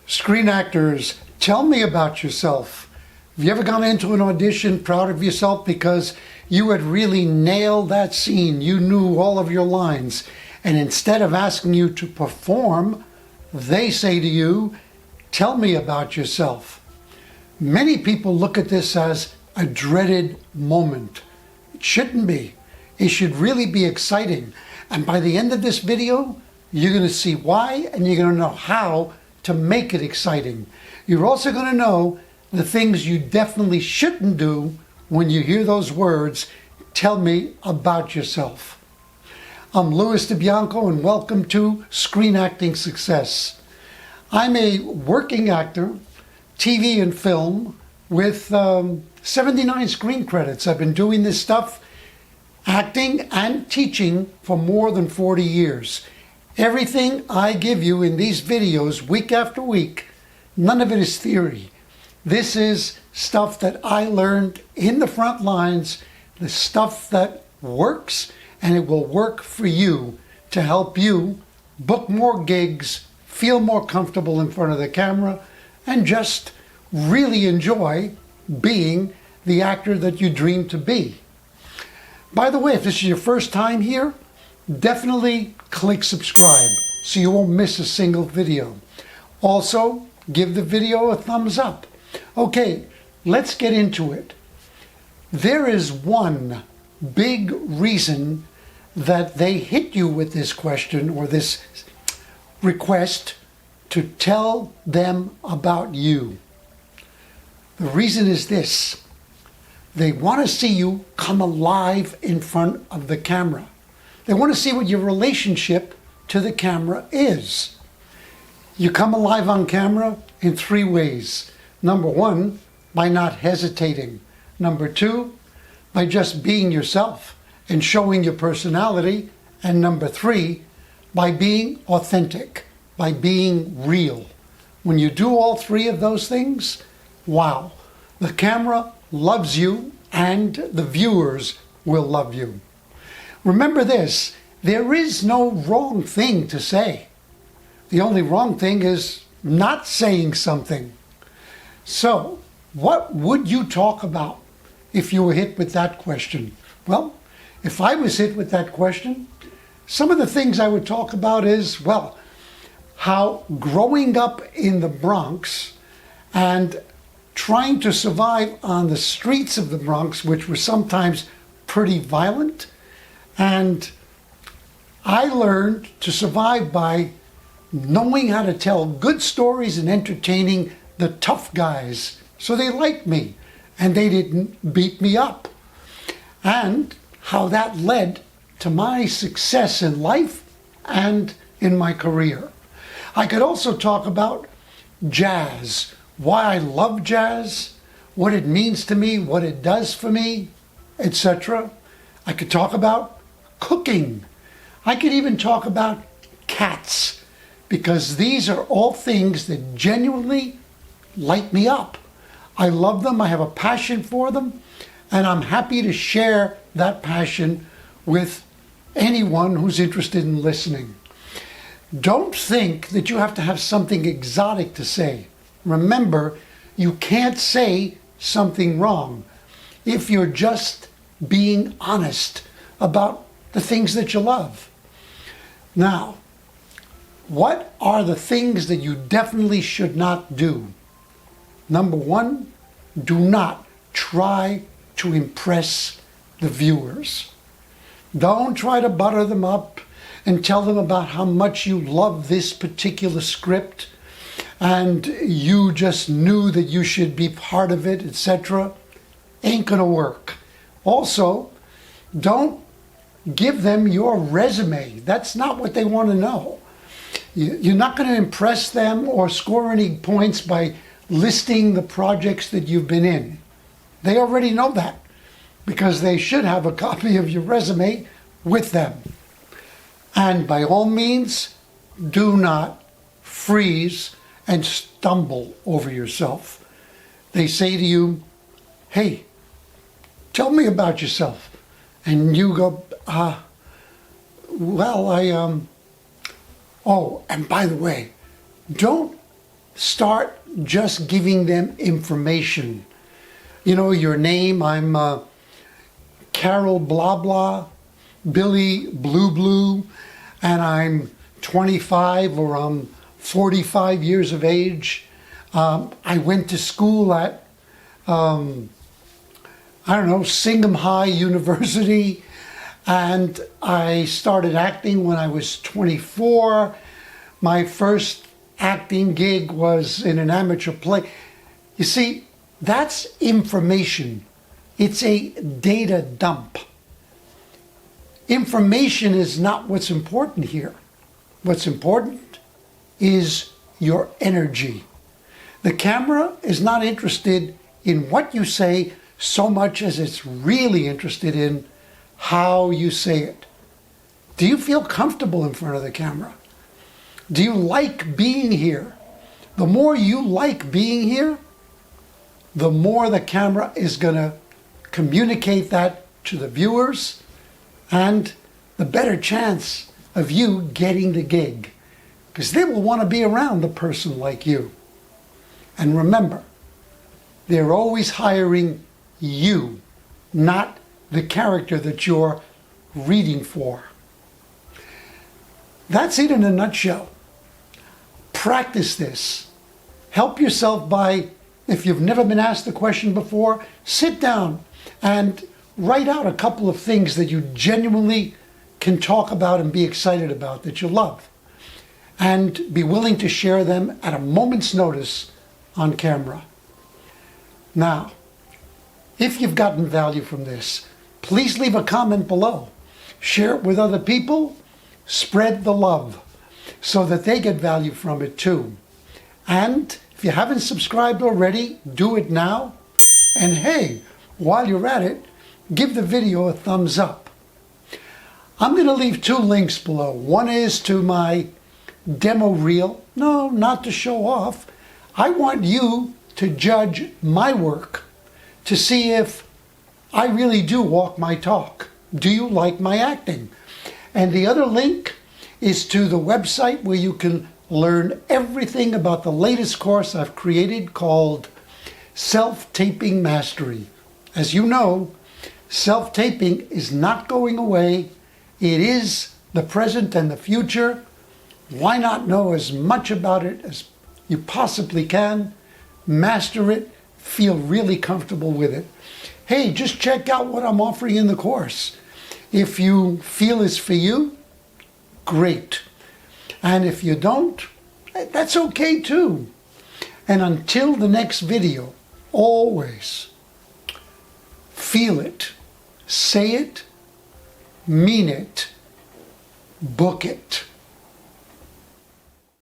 Screen actors, tell me about yourself. Have you ever gone into an audition proud of yourself because you had really nailed that scene? You knew all of your lines. And instead of asking you to perform, they say to you, tell me about yourself. Many people look at this as a dreaded moment. It shouldn't be. It should really be exciting. And by the end of this video, you're going to see why, and you're going to know how to make it exciting. You're also going to know the things you definitely shouldn't do when you hear those words, tell me about yourself. I'm Louis DiBianco, and welcome to Screen Acting Success. I'm a working actor, TV and film, with 79 screen credits. I've been doing this stuff, acting and teaching, for more than 40 years. Everything I give you in these videos week after week, none of it is theory. This is stuff that I learned in the front lines, the stuff that works, and it will work for you to help you book more gigs, feel more comfortable in front of the camera, and just really enjoy being the actor that you dream to be. By the way, if this is your first time here, definitely click subscribe so you won't miss a single video. Also, give the video a thumbs up. Okay, let's get into it. There is one big reason that they hit you with this question or this request to tell them about you. The reason is this: they want to see you come alive in front of the camera. They want to see what your relationship to the camera is. You come alive on camera in three ways. Number one, by not hesitating. Number two, by just being yourself and showing your personality. And number three, by being authentic, by being real. When you do all three of those things, wow, the camera loves you and the viewers will love you. Remember this, there is no wrong thing to say. The only wrong thing is not saying something. So, what would you talk about if you were hit with that question? Well, if I was hit with that question, some of the things I would talk about is, well, how growing up in the Bronx and trying to survive on the streets of the Bronx, which were sometimes pretty violent, and I learned to survive by knowing how to tell good stories and entertaining the tough guys. So they liked me and they didn't beat me up. And how that led to my success in life and in my career. I could also talk about jazz, why I love jazz, what it means to me, what it does for me, etc. I could talk about cooking. I could even talk about cats, because these are all things that genuinely light me up. I love them, I have a passion for them, and I'm happy to share that passion with anyone who's interested in listening. Don't think that you have to have something exotic to say. Remember, you can't say something wrong if you're just being honest about the things that you love. Now, what are the things that you definitely should not do? Number one, do not try to impress the viewers. Don't try to butter them up and tell them about how much you love this particular script and you just knew that you should be part of it, etc. Ain't gonna work. Also, don't give them your resume. That's not what they want to know. You're not going to impress them or score any points by listing the projects that you've been in. They already know that because they should have a copy of your resume with them. And by all means, do not freeze and stumble over yourself. They say to you, hey, tell me about yourself. And you go, well, oh, and by the way, don't start just giving them information. You know, your name, I'm Carol blah blah, Billy blue blue, and I'm 25 or I'm 45 years of age. I went to school at, Singham High University, and I started acting when I was 24. My first acting gig was in an amateur play. You see, that's information. It's a data dump. Information is not what's important here. What's important is your energy. The camera is not interested in what you say so much as it's really interested in how you say it. Do you feel comfortable in front of the camera? Do you like being here? The more you like being here, the more the camera is going to communicate that to the viewers, and the better chance of you getting the gig, because they will want to be around a person like you. And remember, they're always hiring you, not the character that you're reading for. That's it in a nutshell. Practice this. Help yourself by, if you've never been asked the question before, sit down and write out a couple of things that you genuinely can talk about and be excited about, that you love, and be willing to share them at a moment's notice on camera. Now, if you've gotten value from this, please leave a comment below. Share it with other people. Spread the love so that they get value from it too. And if you haven't subscribed already, do it now. And hey, while you're at it, give the video a thumbs up. I'm going to leave two links below. One is to my demo reel. No, not to show off. I want you to judge my work to see if I really do walk my talk. Do you like my acting? And the other link is to the website where you can learn everything about the latest course I've created called Self-Taping Mastery. As you know, self-taping is not going away. It is the present and the future. Why not know as much about it as you possibly can? Master it. Feel really comfortable with it. Hey, just check out what I'm offering in the course. If you feel it's for you, great. And if you don't, that's okay too. And until the next video, always feel it, say it, mean it, book it.